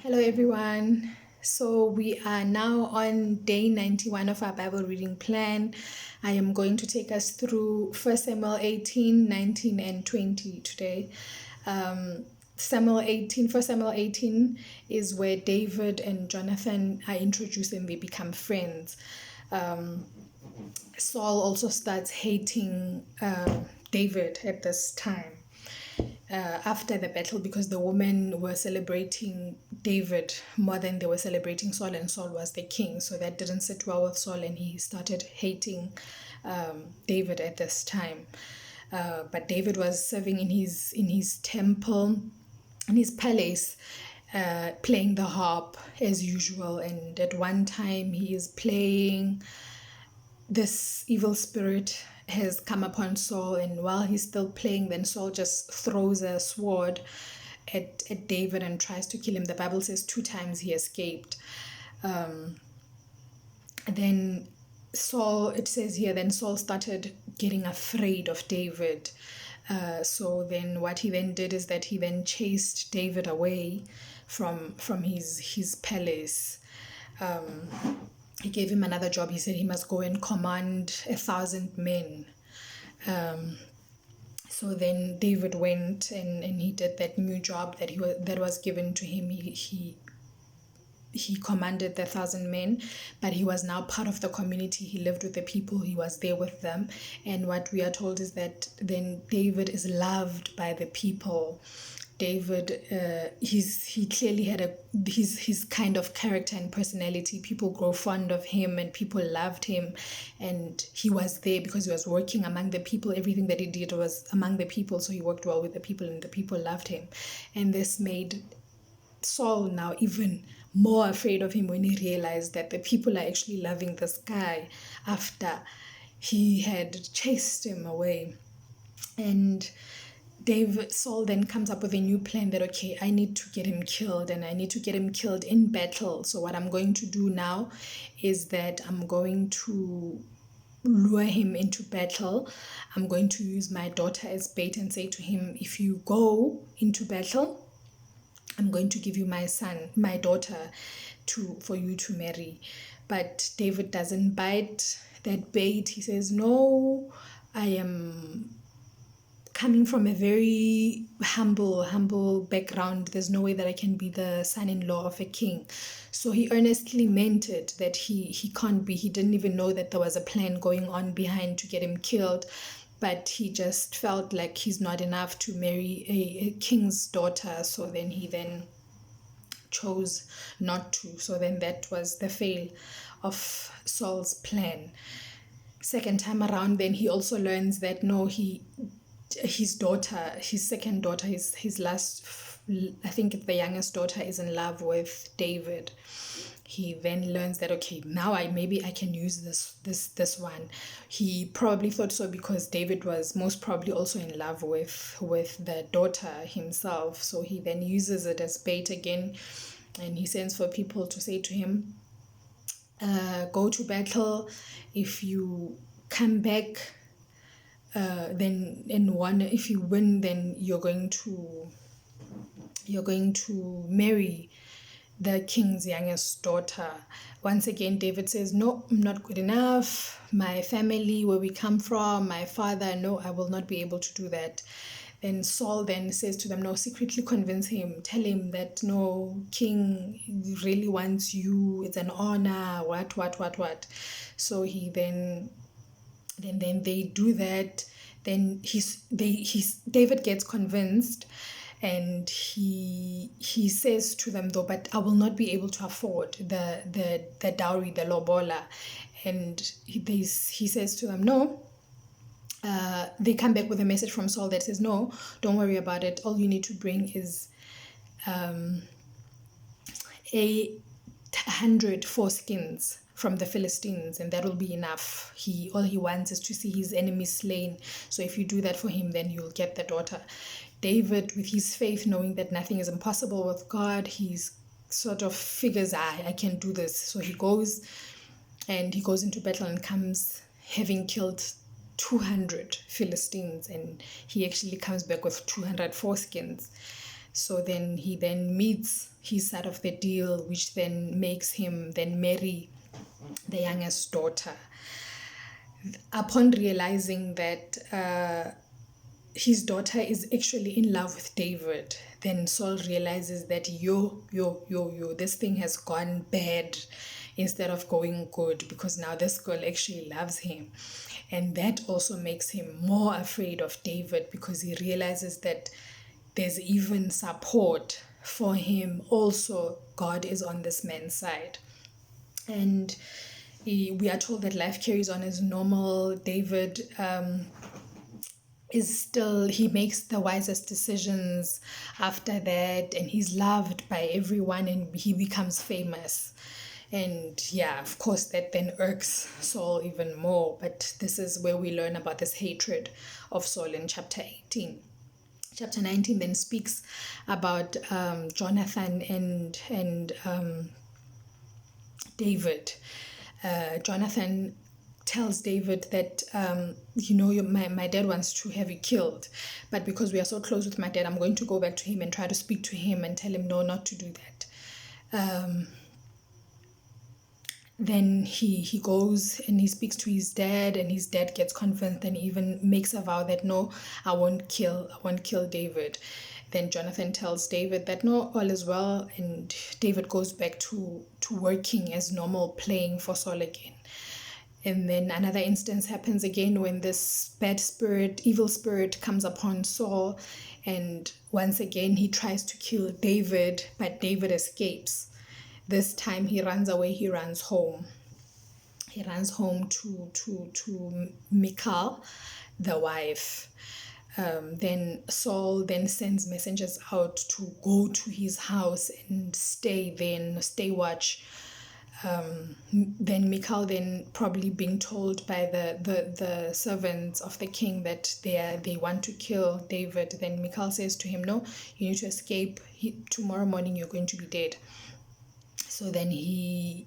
Hello, everyone. So, we are now on day 91 of our Bible reading plan. I am going to take us through 1 Samuel 18, 19, and 20 today. Samuel 18, 1 Samuel 18 is where David and Jonathan are introduced and they become friends. Saul also starts hating David at this time. After the battle, because the women were celebrating David more than they were celebrating Saul, and Saul was the king, so that didn't sit well with Saul, and he started hating David at this time. But David was serving in his temple, in his palace, playing the harp as usual, and at one time he is playing, this evil spirit has come upon Saul, and while he's still playing, then Saul just throws a sword at David and tries to kill him. The Bible says 2 times he escaped. Then Saul, it says here, then Saul started getting afraid of David. So then what he then did is that he then chased David away from his palace. He gave him another job. He said he must go and command 1,000 men. So then David went and he did that new job that was given to him. He commanded the 1,000 men, but he was now part of the community. He lived with the people. He was there with them. And what we are told is that then David is loved by the people. David, he clearly had his kind of character and personality. People grow fond of him and people loved him, and he was there because he was working among the people. Everything that he did was among the people, so he worked well with the people and the people loved him. And this made Saul now even more afraid of him when he realized that the people are actually loving this guy after he had chased him away. And Saul then comes up with a new plan that, okay, I need to get him killed, and I need to get him killed in battle. So what I'm going to do now is that I'm going to lure him into battle. I'm going to use my daughter as bait and say to him, if you go into battle, I'm going to give you my daughter for you to marry. But David doesn't bite that bait. He says, no, I am coming from a very humble background. There's no way that I can be the son-in-law of a king. So he earnestly meant it, that he can't be. He didn't even know that there was a plan going on behind to get him killed, but he just felt like he's not enough to marry a king's daughter. So then he chose not to. So then that was the fail of Saul's plan. Second time around, then he also learns that no, his second daughter, his last, I think the youngest daughter, is in love with David. He then learns that, okay, now I can use this one. He probably thought so because David was most probably also in love with the daughter himself. So he then uses it as bait again, and he sends for people to say to him, go to battle. If you come back, then if you win, then you're going to marry the king's youngest daughter. Once again, David says, no, I'm not good enough. My family, where we come from, my father, no, I will not be able to do that. Then Saul then says to them, no, secretly convince him, tell him that no, king really wants you, it's an honor, what. So he then they do that. Then David gets convinced, and he says to them, though, but I will not be able to afford the dowry, the lobola. And he says to them, no. They come back with a message from Saul that says, no, don't worry about it. All you need to bring is 100 foreskins from the Philistines, and that will be enough. All he wants is to see his enemies slain. So if you do that for him, then you'll get the daughter. David, with his faith, knowing that nothing is impossible with God, he's sort of figures, I can do this. So he goes into battle and comes having killed 200 Philistines, and he actually comes back with 200 foreskins. So then he then meets his side of the deal, which then makes him then marry the youngest daughter. Upon realizing that his daughter is actually in love with David, then Saul realizes that this thing has gone bad instead of going good, because now this girl actually loves him. And that also makes him more afraid of David, because he realizes that there's even support for him. Also, God is on this man's side. And we are told that life carries on as normal. David he makes the wisest decisions after that, and he's loved by everyone, and he becomes famous. And yeah, of course, that then irks Saul even more. But this is where we learn about this hatred of Saul in chapter 18. Chapter 19 then speaks about Jonathan and David. Jonathan tells David that, my dad wants to have you killed, but because we are so close with my dad, I'm going to go back to him and try to speak to him and tell him no, not to do that. Then he goes and he speaks to his dad, and his dad gets convinced and even makes a vow that no, I won't kill David. Then Jonathan tells David that no, all is well, and David goes back to working as normal, playing for Saul again. And then another instance happens again when this evil spirit comes upon Saul, and once again he tries to kill David, but David escapes. This time he runs away, he runs home. He runs home to Michal, the wife. Then Saul then sends messengers out to go to his house and stay watch. Then Michal, then probably being told by the servants of the king that they want to kill David, then Michal says to him, no, you need to escape. Tomorrow morning you're going to be dead. So then he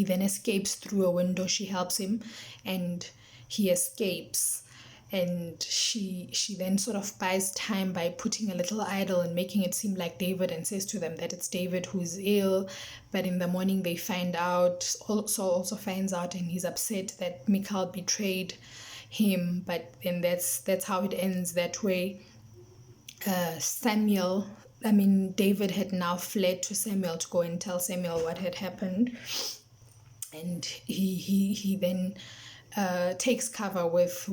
then escapes through a window. She helps him and he escapes. And she then sort of buys time by putting a little idol and making it seem like David, and says to them that it's David who is ill. But in the morning they find out, Saul also finds out, and he's upset that Michal betrayed him. But then that's how it ends that way. David had now fled to Samuel to go and tell Samuel what had happened. And he then takes cover with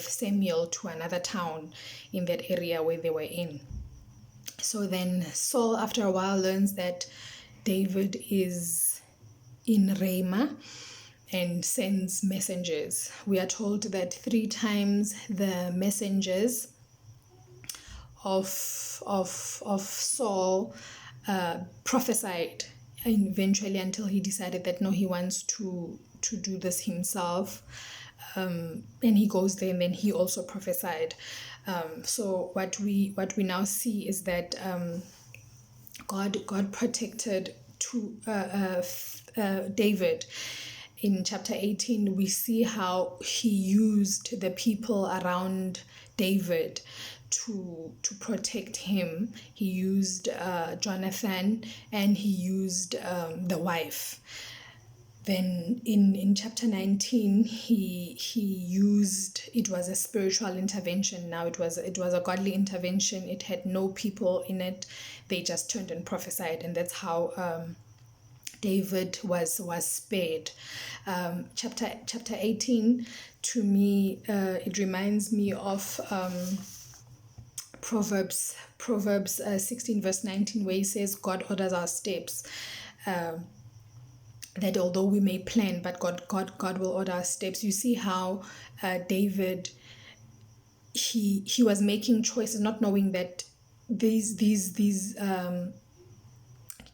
Samuel to another town in that area where they were in. So then Saul, after a while, learns that David is in Ramah and sends messengers. We are told that 3 times the messengers of Saul prophesied, and eventually until he decided that no, he wants to do this himself, and he goes there, and then he also prophesied. So what we now see is that God protected David. In chapter 18, we see how he used the people around David to protect him. He used Jonathan, and he used the wife. Then in chapter 19, he used, it was a spiritual intervention. Now it was a godly intervention. It had no people in it. They just turned and prophesied, and that's how David was spared. Chapter 18, to me, it reminds me of Proverbs 16 verse 19, where he says God orders our steps. That although we may plan, but God will order our steps. You see how David, he was making choices, not knowing that these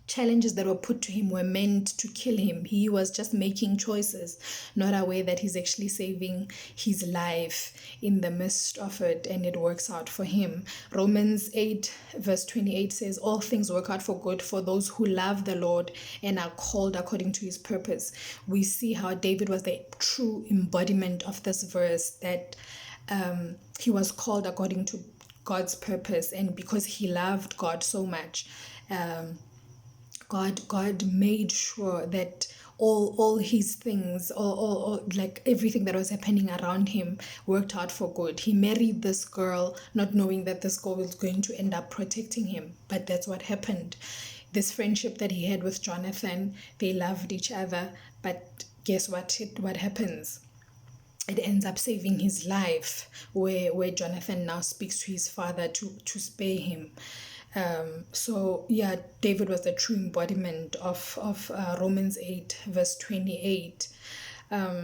challenges that were put to him were meant to kill him. He was just making choices, not aware that he's actually saving his life in the midst of it, and it works out for him. Romans 8 verse 28 says, all things work out for good for those who love the Lord and are called according to his purpose. We see how David was the true embodiment of this verse, that he was called according to God's purpose, and because he loved God so much, God made sure that all his things, all like everything that was happening around him worked out for good. He married this girl not knowing that this girl was going to end up protecting him, but that's what happened. This friendship that he had with Jonathan, they loved each other, but guess what happens? It ends up saving his life, where Jonathan now speaks to his father to spare him. So yeah, David was the true embodiment of Romans 8 verse 28.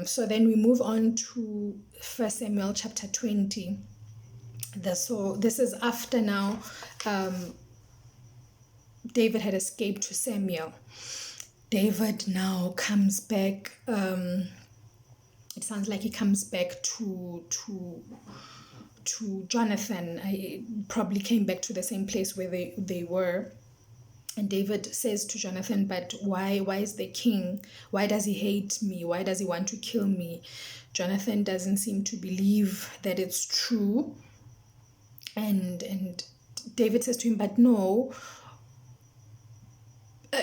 So then we move on to 1 Samuel chapter 20. So this is after now David had escaped to Samuel. David now comes back. It sounds like he comes back to Jonathan. I probably came back to the same place where they were. And David says to Jonathan, but why is the king? Why does he hate me? Why does he want to kill me? Jonathan doesn't seem to believe that it's true. And David says to him, but no,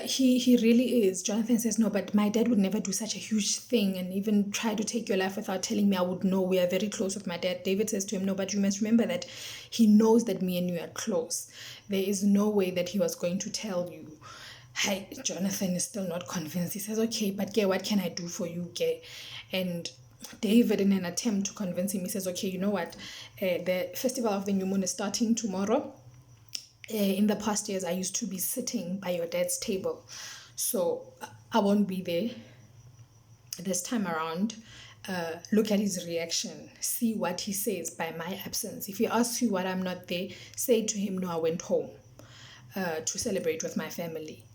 he really is. Jonathan says, no, but my dad would never do such a huge thing and even try to take your life without telling me. I would know. We are very close with my dad. David says to him, no, but you must remember that he knows that me and you are close. There is no way that he was going to tell you. Hi, Jonathan is still not convinced. He says, okay, but Gay, what can I do for you, Gay? And David, in an attempt to convince him, he says, okay, you know what? The festival of the new moon is starting tomorrow. In the past years, I used to be sitting by your dad's table, so I won't be there this time around. Look at his reaction, see what he says by my absence. If he asks you why I'm not there, say to him, no, I went home to celebrate with my family.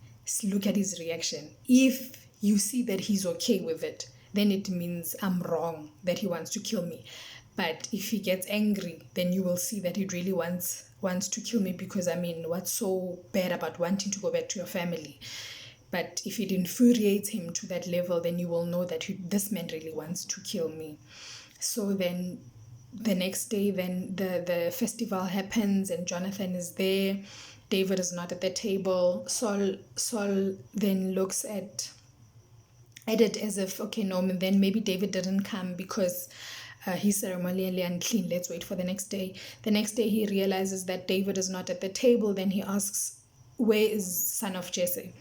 Look at his reaction. If you see that he's okay with it, then it means I'm wrong, that he wants to kill me. But if he gets angry, then you will see that he really wants to kill me, because I mean, what's so bad about wanting to go back to your family? But if it infuriates him to that level, then you will know that this man really wants to kill me. So then the next day, then the festival happens and Jonathan is there. David is not at the table. Saul then looks at it as if, okay, no, then maybe David didn't come because he's ceremonially unclean. Let's wait for the next day. The next day he realizes that David is not at the table. Then he asks, where is son of Jesse?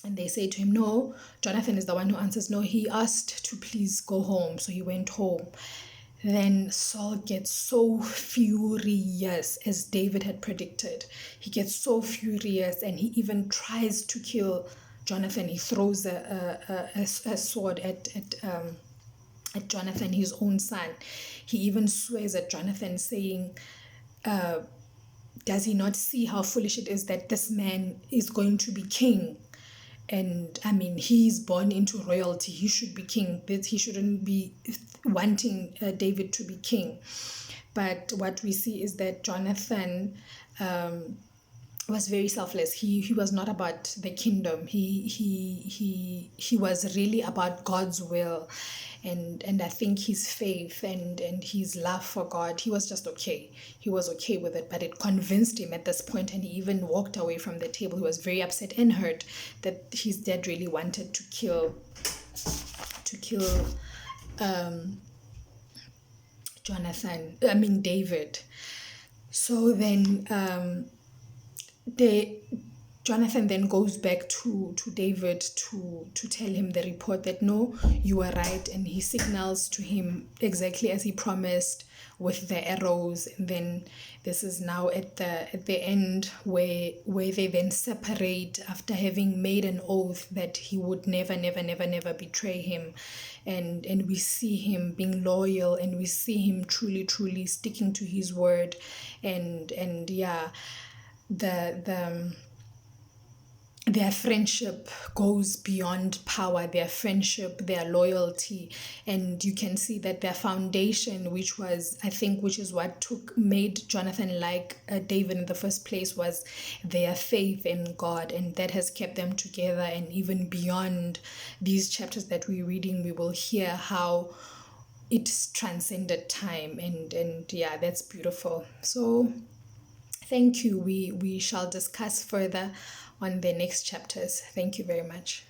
And they say to him, no. Jonathan is the one who answers, no, he asked to please go home. So he went home. Then Saul gets so furious, as David had predicted. He gets so furious and he even tries to kill Jonathan. He throws a sword at Jonathan, his own son. He even swears at Jonathan, saying, does he not see how foolish it is that this man is going to be king? And I mean, he's born into royalty. He should be king. He shouldn't be wanting David to be king. But what we see is that Jonathan was very selfless. He was not about the kingdom. He was really about God's will, and I think his faith and his love for God, he was just okay. He was okay with it, but it convinced him at this point, and he even walked away from the table. He was very upset and hurt that his dad really wanted to kill David. So then Jonathan then goes back to David to tell him the report that no, you were right, and he signals to him exactly as he promised with the arrows. And then this is now at the end where they then separate after having made an oath that he would never betray him, and we see him being loyal, and we see him truly sticking to his word, and yeah, their friendship goes beyond power, their friendship, their loyalty, and you can see that their foundation, which is what made Jonathan like David in the first place, was their faith in God, and that has kept them together. And even beyond these chapters that we're reading, we will hear how it's transcended time, and yeah, that's beautiful. So thank you. We shall discuss further on the next chapters. Thank you very much.